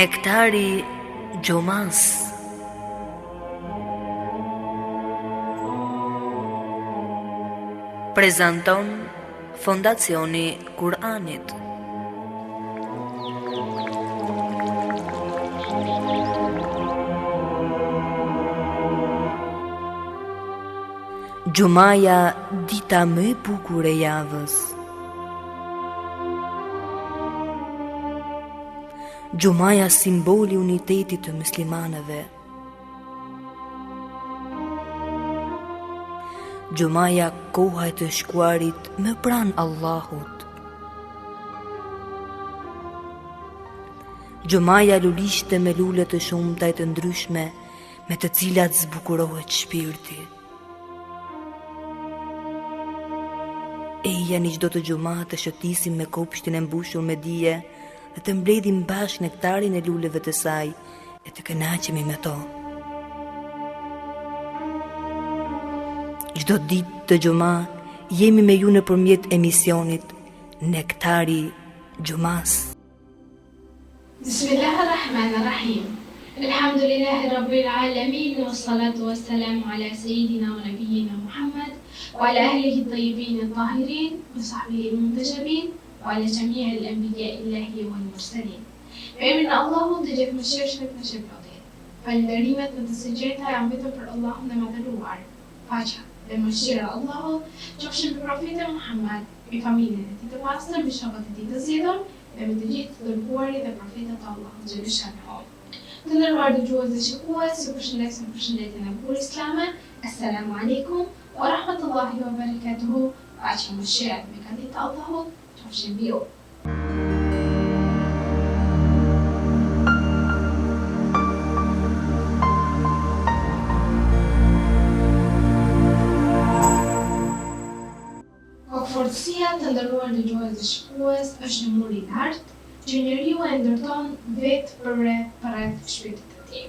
Nektari Gjumas. Prezanton Fondacioni Kur'anit. Gjumaja, dita më e bukur e javës. Gjumaja, simboli unitetit të muslimanëve. Gjumaja, koha e të shkuarit më pranë Allahut. Gjumaja, lulishte me lule të shumta e të ndryshme, me të cilat zbukurohet shpirti. Eja një çdo të gjuma të shëtisim me kopshtin e mbushur me dije dhe të mbledhim bashkë nektarin e luleve të saj e të kënaqemi me to. Çdo ditë të gjuma jemi me ju nëpërmjet emisionit Nektari Gjumas. Bismillahirrahmanirrahim. Alhamdulillahi Rabbil Alamin, wassalatu wassalamu ala Sayyidina wa Nabiyyina Muhammad wa ala ahlihi at-tayyibin at-tahirin wa sahbihi al-muntajabin wa ala jami' al-anbiya illahi wal mursalin. Me emrin e Allahut të gjithë mëshirshëm në shpëtimin. Falënderimet në të sinqerta janë vetëm për Allahun e Madhëruar. Paqja dhe mëshira e Allahut qofshin për profetin Muhammad, me familjen e tij të pastër, me shokët e tij të zgjedhur dhe me të gjithë të dërguarit dhe profetët e Allahut xhaleshahu. Të nderuar dëgjues dhe shikues, ju përshëndesim përshëndetjen e bukur islame. Assalamu alaikum wa rahmatullahi wa barakatuhu. Paqja e mëshira dhe beqatit e Allahut qofshin mbi ju. Kokëfortësia, të nderuar dëgjues dhe shikues, është një mur i lartë që njeriu e ndërton vetë për rreth shpirtit të tij.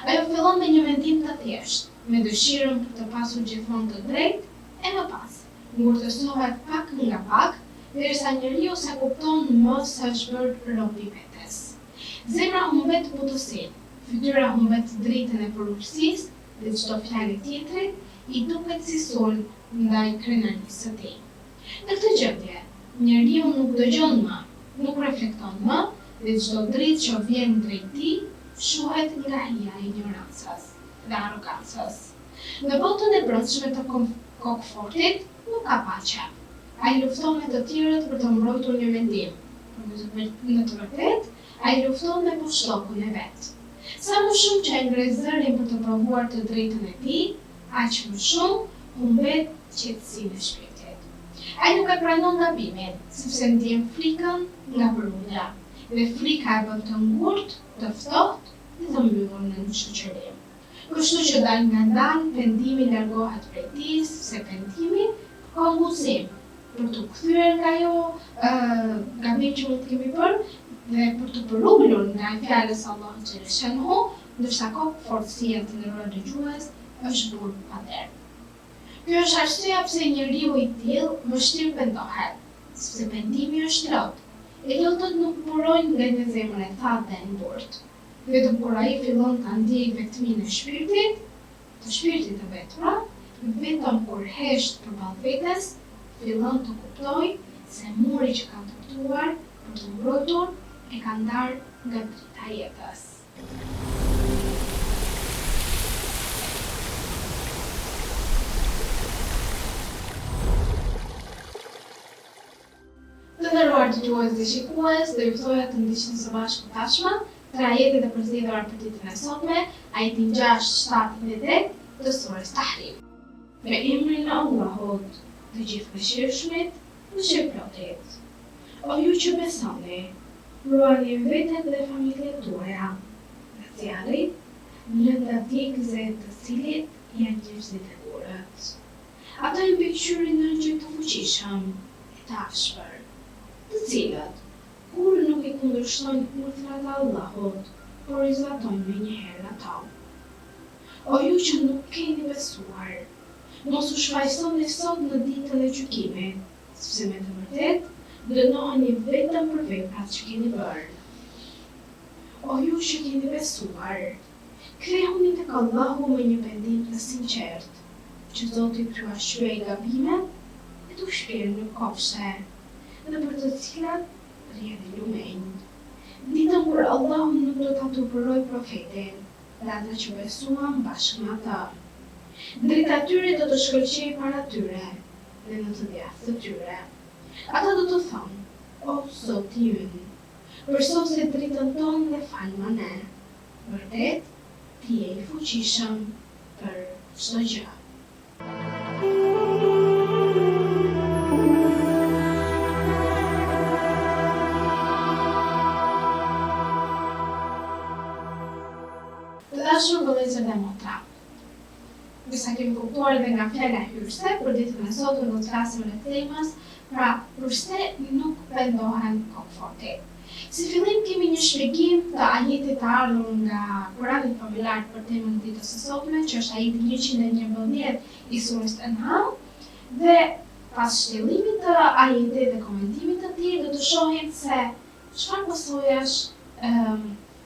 Ajo fillon me një mendim të thjeshtë, me dëshirën për të pasur gjithmonë të drejtë, e më pas ngurtësohet pak nga pak, derisa njeriu sa kupton më se është bërë rob i vetes. Zemra humbet butësinë, fytyra humbet dritën e përurësisë dhe çdo fjalë tjetrit i duket si sulm ndaj krenarisë së tij. Në këtë gjendje, njeriu nuk dëgjon më, nuk reflekton më, dhe çdo dritë që vjen drejt tij fshuhet nga hija e ignorancës dhe arrogancës. Në botën e brendshme të kokëfortit nuk ka paqe. Ai lufton me të tjerët për të mbrojtur një mendim. Në të vërtetë, ai lufton me pushtokun e vet. Sa më shumë që ngre zërin për të provuar të drejtën e tij, aq më shumë humbet qetësinë e shpirtit. Ai nuk e pranon gabimin, sepse ndjen frikën nga përundja, dhe frika e bën të ngurtë, të ftohtë dhe të mbyllur në shoqëri. Kështu që dal ngadalë pendimi largohet prej tij, se pendimi ka ngusim për të kthyer nga ajo gabim që mund të kemi bërë dhe për të përullur nga fjalës së Allahut xhaleshahu, ndërsa kokëfortësia, të nderuar dëgjues, është burg pa derë. Kjo është arsyeja pse njeriu i tillë vështirë pendohet, sepse pendimi është lot. E lotët nuk burojnë nga një zemër e thatë dhe e ngurtë. Vetëm kur ai fillon ta ndjejë vetminë e shpirtit, të shpirtit të vetura, vetëm kur hesht përballë vetes, fillon të kuptojë se muri që ka ndërtuar për të mbrojtur e ka ndarë nga drita e jetës. Të nderuar dëgjues dhe shikues, do ju ftoja të ndiqni së bashku tashmë tre ajetet e përzgjedhura për ditën e sotme, ajetin 6, 7 dhe 8 të surës Tahrim. Me emrin e Allahut, të gjithëmëshirshmit, mëshirëplotit. O ju që besoni, ruani veten dhe familjet tuaja, dhe zjarrit brenda djegëse të cilit janë njerëzit e urët. Ata i mbikëqyrin në gjë të fuqishëm, të afshpër, të cilët kur nuk i kundërshtojnë urdhrat e Allahut, por i zbatojnë me njëherë ato. O ju që nuk keni besuar, mos u shfaqsoni sot në ditën e gjykimit, sepse me të vërtetë dënoheni vetëm për veprat që keni bërë. O ju që keni besuar, kthehuni tek Allahu me një pendim të sinqert, që Zoti t'ju shpëjë gabimet e t'u shpërë në kofshe, dhe për të cilat rrjedhni lumenj. Ditën kur Allahu nuk do ta turpëroj profetin dhe ata që besuan bashkë me ata. Drita e tyre do të shkëlqejë para tyre dhe në të djathtë të tyre. Ata do të thonë: O Zoti ynë, përsose dritën tonë dhe falma ne. Vërtet, ti je i fuqishëm për çdo gjë. Të dashur vëllezër dhe motra, disa kemi kuptuar edhe nga fjala hyrëse, për ditën e sotme do të flasim rreth temës, pra kurse nuk pendohen komfortit. Si fillim kemi një shpjegim të ajetit të ardhur nga Kurani familjar për temën e ditës së sotme, që është ajeti 111 i surës An'am, dhe pas shtellimit të ajetit dhe komentimit të tij do të shohim se çfarë pasojash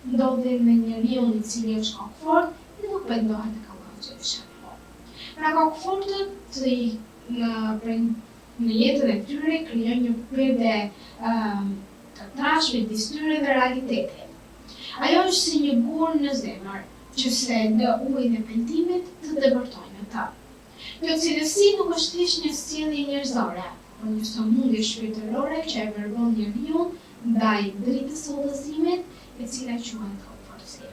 ndodhin me njeriu i cili është komfort dhe nuk pendohet tek Allahu xhaleshahu. Pra komfortet në jetën e tyre krijojnë një perde të trashme midis tyre dhe realitetit. Ajo është si një gur në zemër, që se në ujin e pendimit të dëbërtojnë ata. Kjo cilësi nuk është thjesht një sjellje njerëzore, por një sëmundje shpirtërore që e verbon njeriu ndaj dritës së udhëzimit, e cila quhet komfortësi.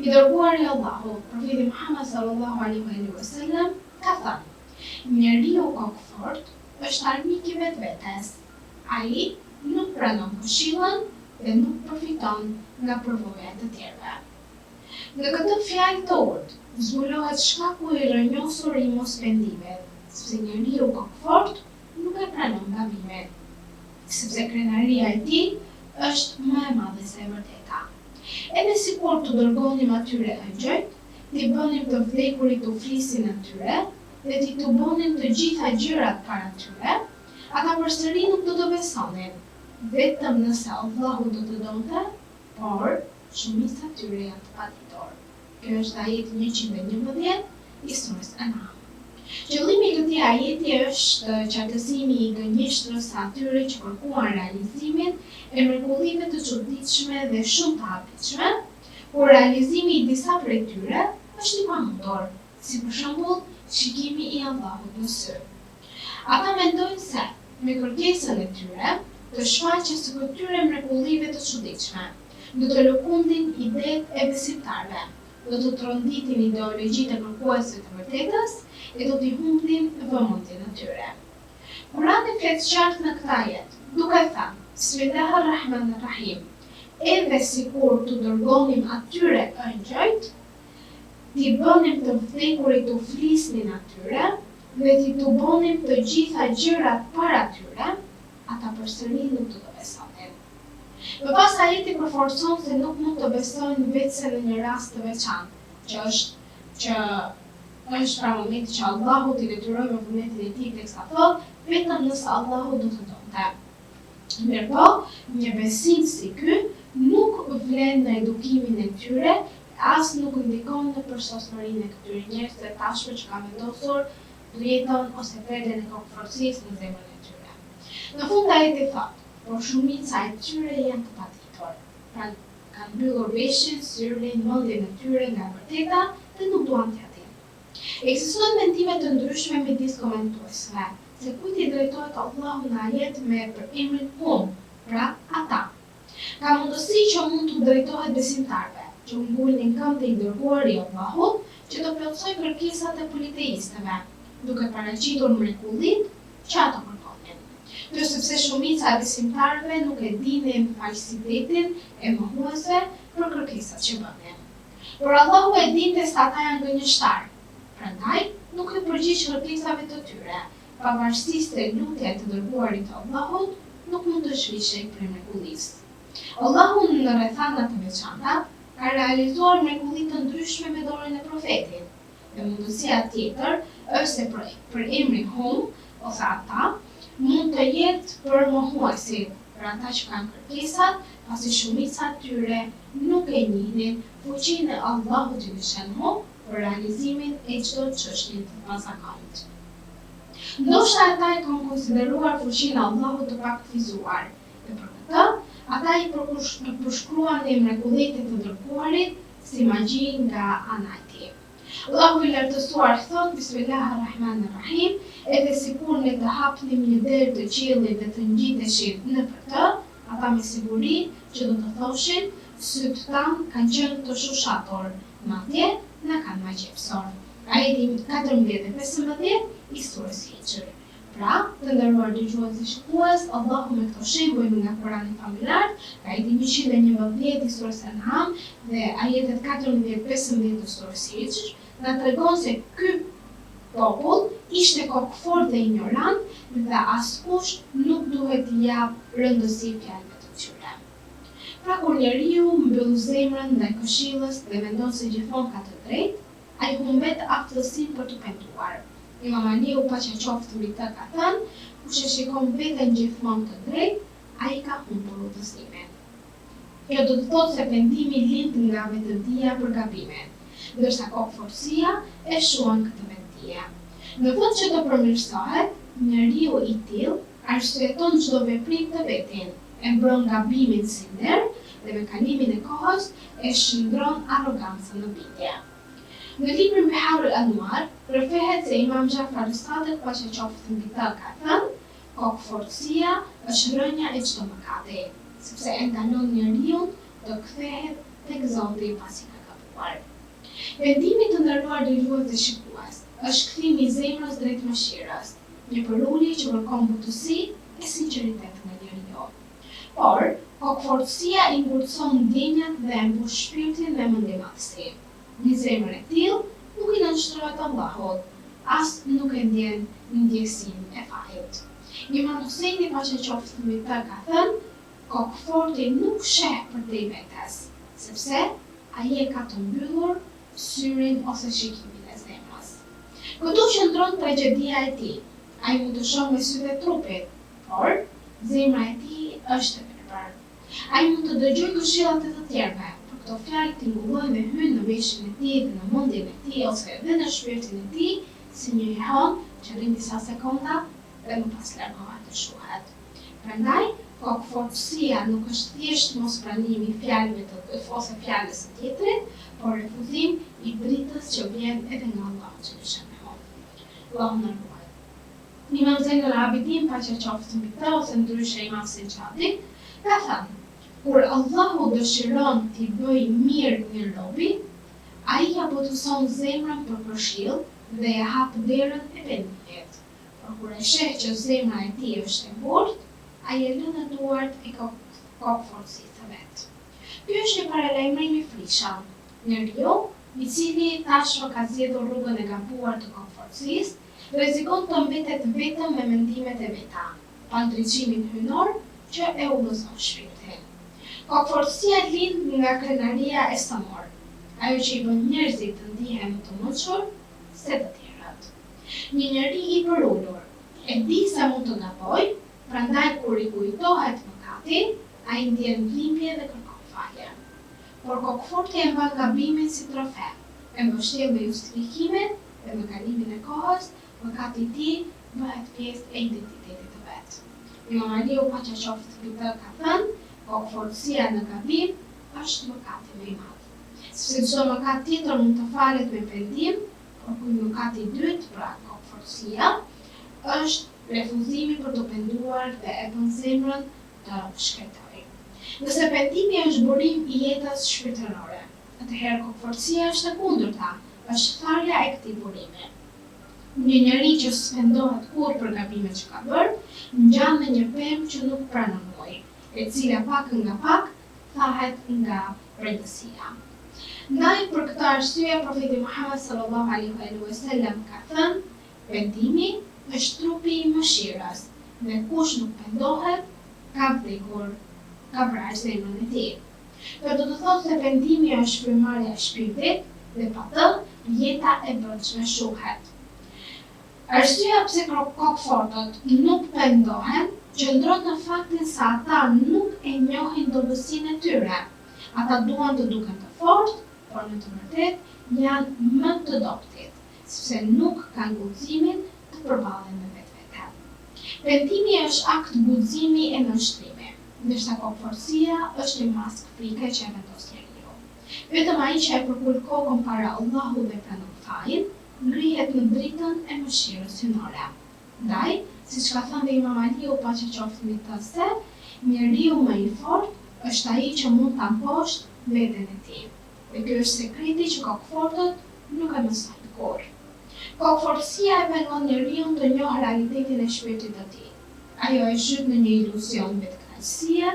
I dërguari i Allahut, profeti Muhammed sallallahu alaihi wasallam, ka thënë: njeriu komfort është armik i vetvetes. Ai nuk pranon këshillën dhe nuk përfiton nga përvojat të tjerëve. Në këtë fjalë të urtë zbulohet shkaku i rrënjosur i mospendimit, sepse njeriu komfort nuk e pranon gabimin, sepse krenaria e tij është më e madhe se e vërteta. Edhe sikur të dërgonim atyre ëngjëjt, t'i bënim të vdekurit të flisin atyre dhe t'i të bënim të gjitha gjërat para tyre, ata përsëri nuk do të besonin, vetëm nëse Allahu do të donte, por shumica tyre janë të paditur. Kjo është ajeti 111 i surës An'am. Qëllimi i këtij ajeti është qartësimi i gënjeshtrës së atyre që kërkuan realizimin e mrekullive të çuditshme dhe shumë të habitshme, por realizimi i disa prej tyre është i pamundur, si për shembull shikimi i Allahut në sy. Ata mendojnë se me kërkesën e tyre të shfaqjes së këtyre mrekullive të çuditshme do të lëkundin idetë e besimtarëve, do të tronditin ideologjitë e kërkuesve të vërtetës e do t'i humbin vëmendjen e tyre. Kurani flet qartë në këtë ajet, duke thënë: Bismillahirrahmanirrahim. Edhe sikur t'u dërgonim atyre ëngjëjt, t'i bënim të vdekurit t'u flisnin atyre dhe t'i t'u bënim të gjitha gjërat para tyre, ata përsëri nuk do të besonin. Më pas ajeti përforcon se nuk mund të besojnë vetëm në një rast të veçantë, që është pra momenti që Allahu t'i detyroi me vullnetin e tij teksa thotë, vetëm nëse Allahu do të donte. Mirpo, një besim si ky nuk vlen në edukimin e tyre, as nuk ndikon në përsosmërinë e këtyre njerëzve tashmë që kanë vendosur jetën ose perden e komfortësisë në zemrën e tyre. Në fund ajeti thotë: por shumica e tyre janë të paditur. Pra kanë mbyllur veshin, syrin, mendjen e tyre nga vërteta dhe nuk duan t'ia dinë. Ekzistojnë mendime të ndryshme midis komentuesve, se kujt i drejtohet Allahu në ajet me emrin hum, pra ata. Ka mundësi që mund të drejtohet besimtarve, që ngulnin këmbë të i dërguari i Allahut, që të plotësoj kërkesat e politeistëve, duke paraqitur mrekullitë që ato kërkonin. Kjo sepse shumica e besimtarëve nuk e dinin falsitetin e mohuesve për kërkesat që bënin. Por Allahu e dinte se ata janë gënjeshtar, prandaj nuk i përgjigj kërkesave të tyre, pavarësisht se lutja e të dërguarit të Allahut nuk mund të shfishej prej mrekullisë. Allahu në rrethana të veçanta ka realizuar mrekulli të ndryshme me dorën e profetit. Dhe mundësia tjetër është se për emrin hum, ose ata, mund të jetë për mohuesit, për ata që kanë kërkesat pasi shumica e tyre nuk e njihnin fuqinë e Allahut Gjallëshanhu për realizimin e çdo çështje të pazakontë. Ndoshta ata e kanë konsideruar fuqinë e Allahut të pakfizuar, dhe për këtë ata i përshkruan mrekullitë të dërguarit si magji nga ana e tij. Allahu i lartësuar thot Bismillahirrahmanirrahim, edhe sikur ne të hapnim një derë të qiellit dhe të ngjiteshin nëpër të, ata me siguri që do të thoshin, sytë tanë kanë qenë të shushator, madje na kanë magjepsor. Ajeti 14 dhe 15 i surës Hijr. Pra, të nderuar dëgjues dhe shikues, Allahu me këto shembuj nga Kurani familjar, ajeti 111 i surës An'am dhe ajetet 14-15 të surës Hijr, na tregon se ky popull ishte kokëfort dhe ignorant dhe askush nuk duhet t'i jap rëndësi fjalëve të tyre. Pra kur njeriu mbyll zemrën ndaj këshillës dhe mendon se gjithmonë ka të drejtë, ai humbet aftësinë për të penduar. Imam Aliu paqja qoftë mbi të ka thënë, kush e shikon veten gjithmonë të drejtë, ai ka humbur udhëzimin. Kjo do të thotë se pendimi lind nga vetëdia për gabimet, ndërsa kokëfortësia e shuan këtë vetëdije. Në vend që të përmirësohet, njeriu i tillë arsyeton çdo veprim të vetin, e mbron gabimin si nder dhe me kalimin e kohës e shndron arrogancën në bitje. Në librin Bihar al-Anwar, rrëfehet se Imam Jafar Sadiq paqja qoftë mbi të ka thënë, kokëfortësia është rënja e çdo mëkati, sepse e ndalon njeriu të kthehet tek Zoti pasi ka gabuar. Vendimi të nderuar dëgjues dhe shikues është kthimi i zemrës drejt mëshirës, një përulje që kërkon butësi e sinqeritet nga njeriu. Por, kokëfortësia i ngurtëson ndjenjat dhe e mbush shpirtin me mendimadhësi. Një zemër e tillë nuk i nënshtrohet Allahut, as nuk e ndjen ndjesinë e fajit. Imam Huseini paqja qoftë mbi të ka thënë, kokëforti nuk sheh përdej vetes, sepse ai e ka të mbyllur syrin ose shikimin e zemrës. Këtu qëndron tragjedia e tij. Ai mund të shohë me sytë e trupit, por zemra e tij është e verbër. Ai mund të dëgjojë këshillat e të tjerëve, këto fjalë tingëllojnë dhe hynë në veshin e tij dhe në mendjen e tij ose edhe në shpirtin e tij, si një ihon që rrin disa sekonda dhe më pas largohet të shuhet. Prandaj, kokëfortësia nuk është thjesht mospranimi i fjalëve ose fjalës së tjetrit, por refuzim i dritës që vjen edhe nga Allahu Gjallëshanhu. Allahu na ruaj. Imam Zainul Abidin paqja qoftë mbi të ose ndryshe Imam Sinqati ka thënë, kur Allahu dëshiron t'i bëj mirë një robi, ai ja botëson zemrën për këshill dhe ja hap derën e pendimit. Por kur e sheh që zemra e tij është e burt, ai e lën në duart e kokëfortësisë së vet. Ky është një paralajmërim i frikshëm. Njeriu, i cili tashmë ka zgjedhur rrugën e gabuar të kokëfortësisë, rrezikon të mbetet vetëm me mendimet e veta, pa ndriçimin hyjnor që e udhëzon shpirtin. Kokëfortësia lind nga krenaria e samor, ajo që i bën njerëzit të ndihen më të mençur se të tjerët. Një njeri i përulur e di se mund të gabojë, prandaj kur i kujtohet mëkati, ai ndjen dhimbje dhe kërkon falje. Por kokëforti e mban gabimin si trofe, e mbështjell me justifikimin dhe me kalimin e kohës, mëkati i tij bëhet pjesë e identitetit të vet. Imam Aliu paqja qoftë mbi të ka thënë, kokëfortësia në gabim është mëkati më i madh. Sepse çdo mëkat tjetër mund të falet me pendim, por ky mëkati i dytë, pra kokëfortësia, është refuzimi për të penduar dhe e bën zemrën të shkretoj. Nëse pendimi është burim i jetës shpirtërore, atëherë kokëfortësia është e kundërta, është tharja e këtij burimi. Një njeri që s'pendohet kurrë për gabimet që ka bërë, ngjan me një pemë që nuk pranon ujë, e cila pak nga pak thahet nga brendësia. Ndaj për këtë arsye profeti Muhammed sallallahu alaihi wasallam ka thënë, pendimi është trupi i mëshirës, dhe kush nuk pendohet, ka vdekur, ka vrarë zemrën e tij. Kjo do të thotë se pendimi është frymarrja e shpirtit dhe pa të jeta e brendshme shuhet. Arsyeja pse kokëfortët nuk pendohen qëndron në faktin se ata nuk e njohin dobësinë e tyre. Ata duan të duken të fortë, por në të vërtetë janë më të dobtit, sepse nuk kanë guximin të përballen me vetveten. Pendimi është akt guximi e nënshtrimi, ndërsa kokforcia është një maskë frike që e vendos njeriu. Vetëm ai që e përkul kokën para Allahut dhe pranon fajin, ngrihet në dritën e mëshirës hynore. Ndaj, siç ka thënë dhe Imam Aliu paqja qoftë mbi të se, njeriu më i fortë është ai që mund ta mposhtë veten e tij. Dhe ky është sekreti që kokfortët nuk e mësojnë kurrë. Kokfortësia e pengon njeriu të njohë realitetin e shpirtit të tij. Ajo e zhyt në një iluzion vetkënaqësie,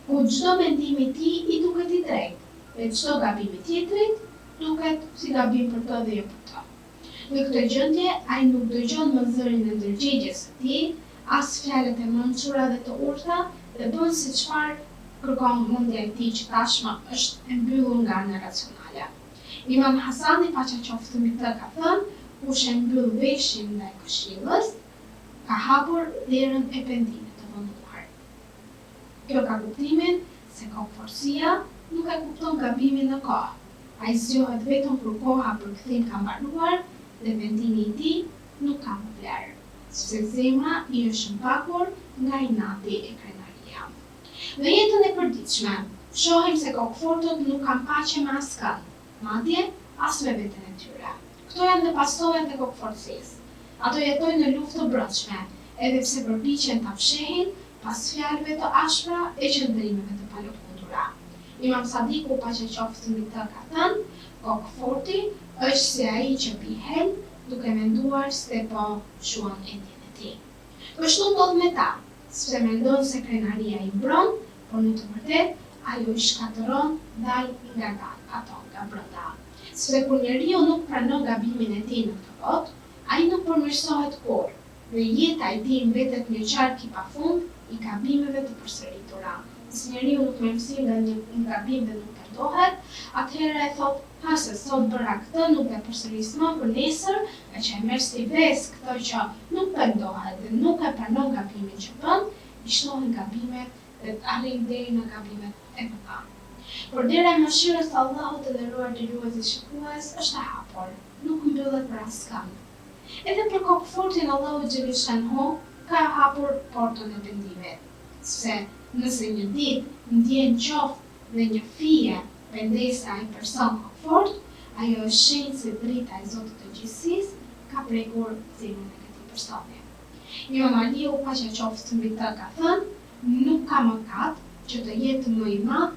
ku çdo mendim i tij i duket i drejtë, dhe çdo gabim i tjetrit duket si gabim për të dhe jo për të. Në këtë gjendje, ai nuk dëgjon më zërin e ndërgjegjes së tij, as fjalët e mençura dhe të urta, dhe bën si çfarë kërkon mendja e tij që tashmë është e mbyllur nga ana racionale. Imam Hasani paqja qoftë mbi të ka thënë, kush e mbyll veshin ndaj këshillës, ka hapur derën e pendimit të vonuar. Kjo ka kuptimin se kokforcia nuk e kupton gabimin në kohë. Ai zgjohet vetëm kur koha për kthim ka mbaruar dhe vendimi i tij nuk ka më vlerë, sepse zemra i është mbakur nga inati e krenaria. Në jetën e përditshme, shohim se kokfortët nuk kanë paqe me askën, madje as me veten e tyre. Këto janë dhe pasojat e kokforcisë. Ato jetojnë në luftë të brendshme, edhe pse përpiqen ta fshehin pas fjalëve të ashpra e qëndrimeve të palëkundura. Imam Sadiku paqja qoftë mbi të ka thënë, kokforti është si ai që pihen duke menduar se po shuan endjen e tij. Kështu ndodh me ta, sepse mendon se krenaria i mbron, por në të vërtetë ajo i shkatëron dal nga ato nga brenda. Sepse kur njeriu nuk pranon gabimin e tij në këtë botë, ai nuk përmirësohet kurrë, dhe jeta e tij mbetet një qark i pafund i gabimeve të përsëritura. Nëse njeriu nuk merr mësim nga një gabim dhe nuk pendohet, atëherë e thot, ha se sot bëra këtë, nuk e përsëris më për nesër, e që e merr si ves këtë që nuk pendohet dhe nuk e pranon gabimin që bën, i shnohen gabimet dhe arrin deri në gabimet e mëdha. Por dera e mëshirës së Allahut të nderuar dëgjues dhe shikues është e hapur, nuk mbyllet për askën. Edhe për kokfortin Allahu xhaleshanhu ka hapur portën e pendimit, sepse nëse një ditë ndjen qoftë në një fije pendesa ai person kokfort, ajo është shenjë se drita e Zotit të gjithësisë ka prekur zemrën e këtij personi. Imam Aliu paqja qoftë mbi të ka thënë, nuk ka mëkat që të jetë më i madh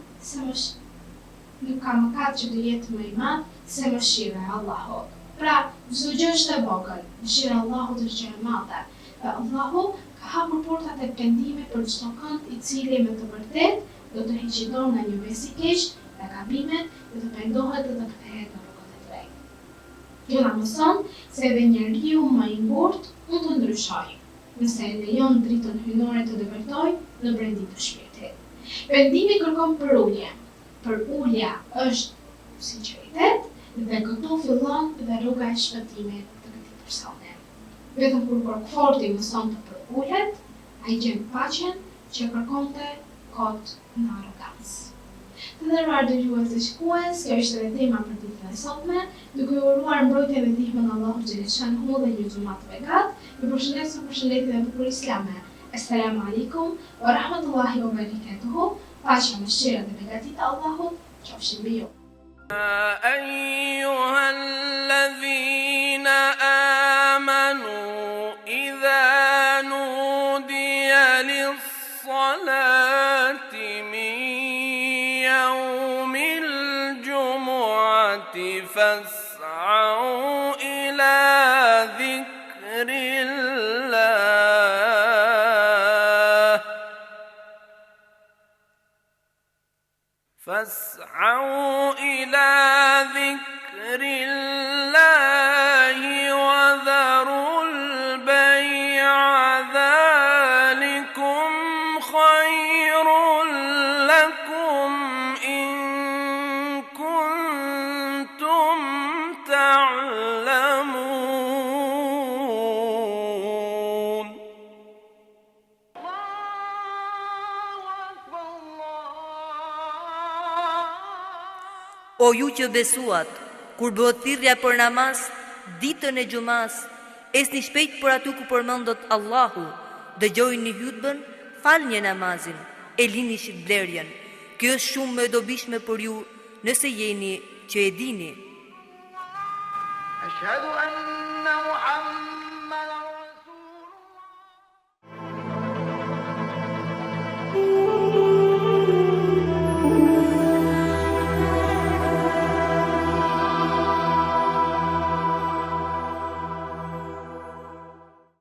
se mëshira e Allahut. Pra, çdo gjë është e vogël, mëshira e Allahut është gjë e madhe. Dhe Allahu ka hapur portat e pendimit për çdo kënd i cili me të vërtetë do të heqidon nga një bes i keq, nga gabimet, dhe të pendohet dhe të kthehet në rrugën e drejtë. Kjo na mëson se edhe njeriu më i ngurtë mund të ndryshojë, nëse e lejon dritën hynore të dëvërtojë në brendin të shpirtit. Pendimi kërkon për ulje. Për ulja është sinqeritet, dhe këtu fillon dhe rruga e shpëtimit të këtij personi. Vetëm kur kokforti mëson të përullet, ai gjen paqen që kërkonte kot në arrogancë. Të nderuar dëgjues dhe shikues, kjo ishte edhe tema për ditën e sotme, duke ju uruar mbrojtjen dhe ndihmën e Allahut xhaleshanhu dhe një xumat të begat. Ju përshëndes me përshëndetjen e bukur islame. Assalamu alaikum wa rahmatullahi wa barakatuhu. Paqja, mëshira dhe begatit e Allahut qofshin mbi ju. أيها الذين آمنوا إذا نودي للصلاة من يوم الجمعة فاسعوا إلى ذكر الله وذروا البيع ذلكم خير لكم إن كنتم تعلمون. O ju që besuat, kur bëhet thirrja për namaz, ditën e xumas, esni shpejt për aty ku përmendet Allahu, dëgjojini hutbën, falni namazin, e lini shitblerjen. Kjo është shumë më e dobishme për ju, nëse jeni që e dini. أشهد أن محمد